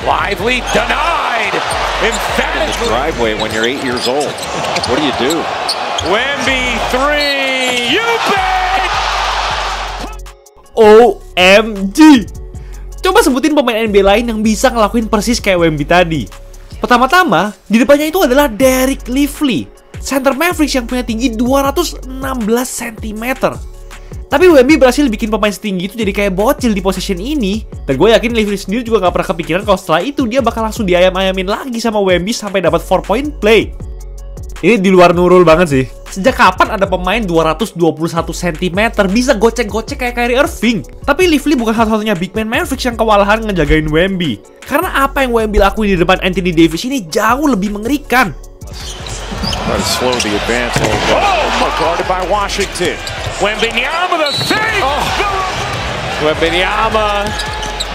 Lively denied. Emphatic driveway when you're 8 years old. What do? Wemby 3. You bet. OMG. Coba sebutin pemain NBA lain yang bisa ngelakuin persis kayak Wemby tadi. Pertama-tama, di depannya itu adalah Derek Lively, center Mavericks yang punya tinggi 216 cm. Tapi Wemby berhasil bikin pemain setinggi itu jadi kayak bocil di possession ini. Dan gue yakin Lively sendiri juga gak pernah kepikiran kalau setelah itu dia bakal langsung diayam-ayamin lagi sama Wemby sampai dapat 4-point play. Ini di luar Nurul banget sih. Sejak kapan ada pemain 221 cm bisa gocek-gocek kayak Kyrie Irving? Tapi Lively bukan satu-satunya big man Mavericks yang kewalahan ngejagain Wemby. Karena apa yang Wemby lakuin di depan Anthony Davis ini jauh lebih mengerikan. Try to slow the advance a little bit. Oh, guarded by Washington. Wembanyama the save. Wembanyama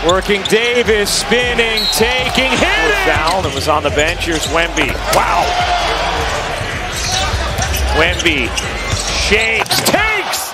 working Davis, spinning, taking, hitting. Foul and was on the bench. Here's Wemby. Wow. Wemby shakes, takes.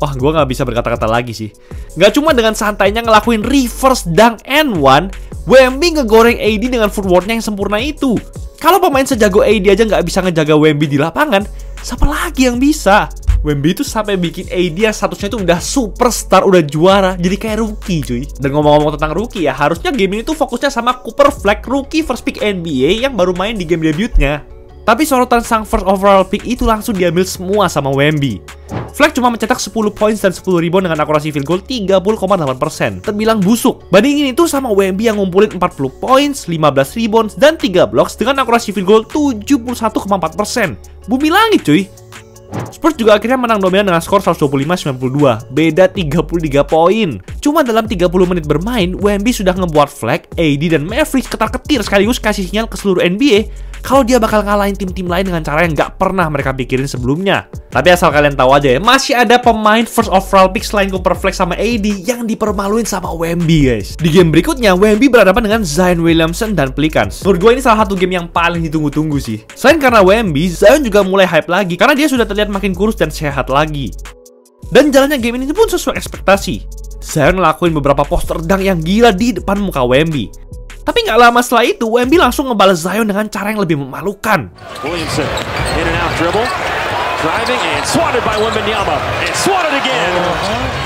Wah, gue gak bisa berkata-kata lagi sih. Gak cuma dengan santainya ngelakuin reverse dunk and one, Wemby ngegoreng AD dengan footworknya yang sempurna itu. Kalau pemain sejago AD aja nggak bisa ngejaga Wemby di lapangan, siapa lagi yang bisa? Wemby itu sampai bikin AD yang statusnya itu udah superstar, udah juara, jadi kayak rookie cuy. Dan ngomong-ngomong tentang rookie ya, harusnya game ini tuh fokusnya sama Cooper Flag, rookie first pick NBA yang baru main di game debutnya. Tapi sorotan sang first overall pick itu langsung diambil semua sama Wemby. Flag cuma mencetak 10 points dan 10 rebound dengan akurasi field goal 30,8%. Terbilang busuk. Bandingin itu sama Wemby yang ngumpulin 40 points, 15 rebounds, dan 3 blocks dengan akurasi field goal 71,4%. Bumi langit cuy. Spurs juga akhirnya menang dominan dengan skor 125-92, beda 33 poin. Cuma dalam 30 menit bermain, Wemby sudah ngebuat Flag, AD, dan Mavericks ketar-ketir sekaligus kasih sinyal ke seluruh NBA kalau dia bakal ngalahin tim-tim lain dengan cara yang nggak pernah mereka pikirin sebelumnya. Tapi asal kalian tahu aja ya, masih ada pemain first overall pick selain Cooper Flag sama AD yang dipermaluin sama Wemby guys. Di game berikutnya, Wemby berhadapan dengan Zion Williamson dan Pelicans. Menurut gue ini salah satu game yang paling ditunggu-tunggu sih. Selain karena Wemby, Zion juga mulai hype lagi karena dia sudah terlihat makin kurus dan sehat lagi. Dan jalannya game ini pun sesuai ekspektasi. Zion ngelakuin beberapa poster dunk yang gila di depan muka Wemby. Tapi nggak lama setelah itu, Wemby langsung ngebalas Zion dengan cara yang lebih memalukan. Williamson, in and out dribble, driving and swatted by Wembanyama, and swatted again.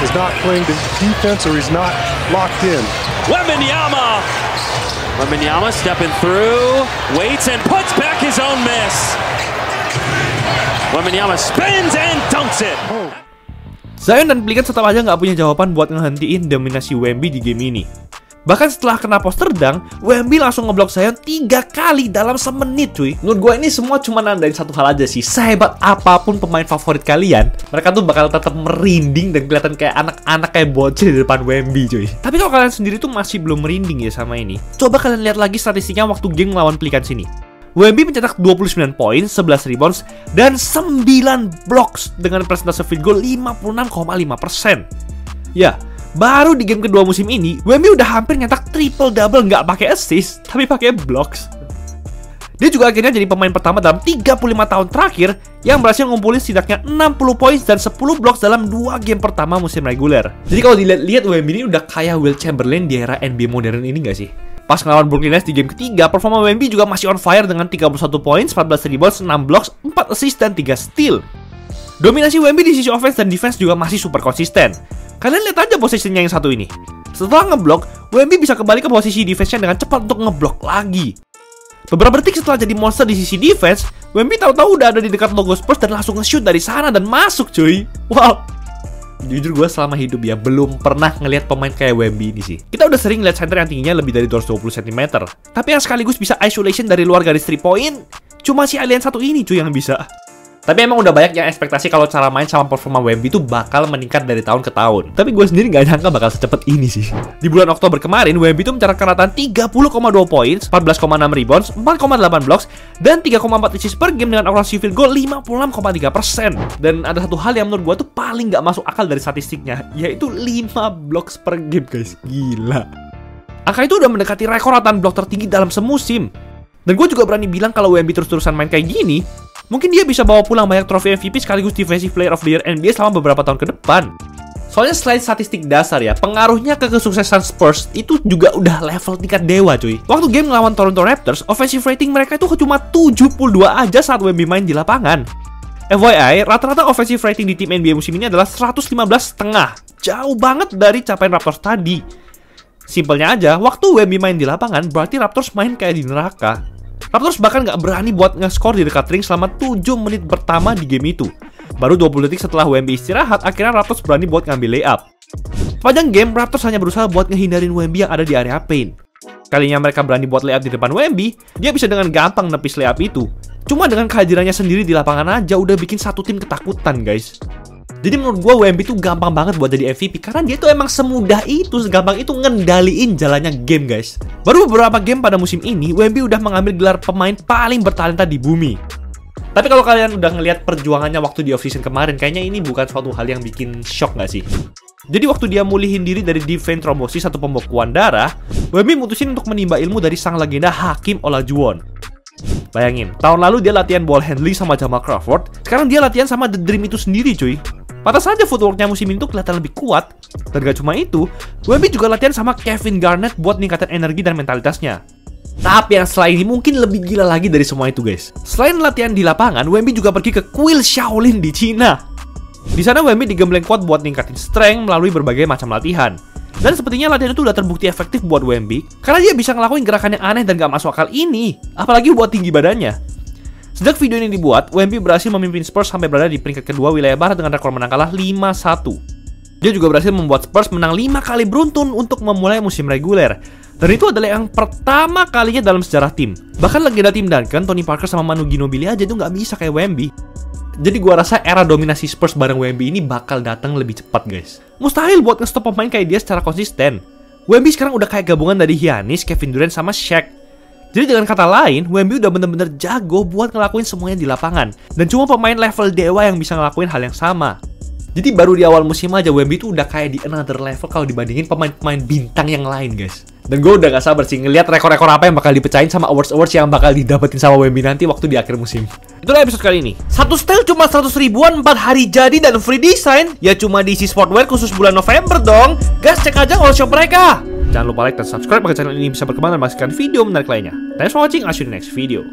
He's not playing the defense or he's not locked in. Wembanyama stepping through, waits and puts back his own miss. Wembanyama spins and dunks it. Zion dan Pelicans tetap aja nggak punya jawaban buat ngehentiin dominasi Wemby di game ini. Bahkan setelah kena poster dunk, Wemby langsung ngeblok Zion 3 kali dalam semenit cuy. Menurut gue ini semua cuma nandain satu hal aja sih. Sehebat apapun pemain favorit kalian, mereka tuh bakal tetap merinding dan kelihatan kayak anak-anak kayak bocil di depan Wemby cuy. Tapi kalau kalian sendiri tuh masih belum merinding ya sama ini, coba kalian lihat lagi statistiknya waktu game melawan Pelicans ini. Wemby mencetak 29 poin, 11 rebounds, dan 9 blocks dengan persentase field goal 56,5%. Ya, baru di game kedua musim ini, Wemby udah hampir nyetak triple-double nggak pakai assist, tapi pakai blocks. Dia juga akhirnya jadi pemain pertama dalam 35 tahun terakhir yang berhasil ngumpulin setidaknya 60 poin dan 10 blocks dalam 2 game pertama musim reguler. Jadi kalau dilihat Wemby ini udah kayak Will Chamberlain di era NBA modern ini nggak sih? Pas ngelawan Brooklyn Nets di game ketiga, performa Wemby juga masih on fire dengan 31 poin, 14 rebounds, 6 blocks, 4 assist, dan 3 steal. Dominasi Wemby di sisi offense dan defense juga masih super konsisten. Kalian lihat aja posisinya yang satu ini. Setelah ngeblok, Wemby bisa kembali ke posisi defense-nya dengan cepat untuk ngeblok lagi. Beberapa detik setelah jadi monster di sisi defense, Wemby tahu-tahu udah ada di dekat logo Spurs dan langsung nge-shoot dari sana dan masuk cuy. Wow. Jujur gue selama hidup ya belum pernah ngelihat pemain kayak Wemby ini sih. Kita udah sering lihat center yang tingginya lebih dari 220 cm, tapi yang sekaligus bisa isolation dari luar garis 3 point, cuma si alien satu ini cuy yang bisa. Tapi emang udah banyak yang ekspektasi kalau cara main sama performa Wemby itu bakal meningkat dari tahun ke tahun. Tapi gue sendiri gak nyangka bakal secepat ini sih. Di bulan Oktober kemarin, Wemby itu mencatatkan rataan 30,2 poin, 14,6 rebounds, 4,8 blocks, dan 3,4 assists per game dengan akurasi field goal 56,3%. Dan ada satu hal yang menurut gue tuh paling gak masuk akal dari statistiknya, yaitu 5 blocks per game guys. Gila. Angka itu udah mendekati rekor rataan blok tertinggi dalam semusim. Dan gue juga berani bilang kalau Wemby terus-terusan main kayak gini, mungkin dia bisa bawa pulang banyak trofi MVP sekaligus Defensive Player of the Year NBA selama beberapa tahun ke depan. Soalnya selain statistik dasar ya, pengaruhnya ke kesuksesan Spurs itu juga udah level tingkat dewa cuy. Waktu game ngelawan Toronto Raptors, offensive rating mereka itu cuma 72 aja saat Wemby main di lapangan. FYI, rata-rata offensive rating di tim NBA musim ini adalah 115,5. Jauh banget dari capaian Raptors tadi. Simpelnya aja, waktu Wemby main di lapangan, berarti Raptors main kayak di neraka. Raptors bahkan nggak berani buat nge-score di dekat ring selama 7 menit pertama di game itu. Baru 20 detik setelah Wemby istirahat, akhirnya Raptors berani buat ngambil layup. Sepanjang game, Raptors hanya berusaha buat ngehindarin Wemby yang ada di area paint. Kalinya mereka berani buat layup di depan Wemby, dia bisa dengan gampang nepis layup itu. Cuma dengan kehadirannya sendiri di lapangan aja udah bikin satu tim ketakutan, guys. Jadi menurut gue Wemby tuh gampang banget buat jadi MVP karena dia tuh emang semudah itu, segampang itu ngendaliin jalannya game, guys. Baru beberapa game pada musim ini, Wemby udah mengambil gelar pemain paling bertalenta di bumi. Tapi kalau kalian udah ngelihat perjuangannya waktu di offseason kemarin, kayaknya ini bukan suatu hal yang bikin shock nggak sih? Jadi waktu dia mulihin diri dari deep vein trombosis atau pembekuan darah, Wemby mutusin untuk menimba ilmu dari sang legenda Hakeem Olajuwon. Bayangin, tahun lalu dia latihan ball handling sama Jamal Crawford, sekarang dia latihan sama The Dream itu sendiri cuy. Pantas saja footworknya musim ini tuh kelihatan lebih kuat. Dan gak cuma itu, Wemby juga latihan sama Kevin Garnett buat ningkatin energi dan mentalitasnya. Tapi yang selain ini mungkin lebih gila lagi dari semua itu, guys. Selain latihan di lapangan, Wemby juga pergi ke kuil Shaolin di Cina. Di sana Wemby digembleng kuat buat ningkatin strength melalui berbagai macam latihan. Dan sepertinya latihan itu udah terbukti efektif buat Wemby karena dia bisa ngelakuin gerakan yang aneh dan gak masuk akal ini, apalagi buat tinggi badannya. Sejak video ini dibuat, Wemby berhasil memimpin Spurs sampai berada di peringkat kedua wilayah barat dengan rekor menang kalah 5-1. Dia juga berhasil membuat Spurs menang 5 kali beruntun untuk memulai musim reguler. Dan itu adalah yang pertama kalinya dalam sejarah tim. Bahkan legenda tim Duncan, Tony Parker sama Manu Ginobili aja itu nggak bisa kayak Wemby. Jadi gua rasa era dominasi Spurs bareng Wemby ini bakal datang lebih cepat, guys. Mustahil buat nge-stop pemain kayak dia secara konsisten. Wemby sekarang udah kayak gabungan dari Giannis, Kevin Durant, sama Shaq. Jadi dengan kata lain, Wemby udah bener-bener jago buat ngelakuin semuanya di lapangan. Dan cuma pemain level dewa yang bisa ngelakuin hal yang sama. Jadi baru di awal musim aja Wemby tuh udah kayak di another level kalau dibandingin pemain-pemain bintang yang lain, guys. Dan gue udah gak sabar sih ngeliat rekor-rekor apa yang bakal dipecahin sama awards-awards yang bakal didapetin sama Wemby nanti waktu di akhir musim. Itulah episode kali ini. Satu style cuma 100 ribuan, 4 hari jadi dan free design. Ya cuma DC Sportwear khusus bulan November dong. Guys, cek aja all shop mereka. Jangan lupa like dan subscribe agar channel ini bisa berkembang dan menghasilkan video menarik lainnya. Thanks for watching, I'll see you in the next video.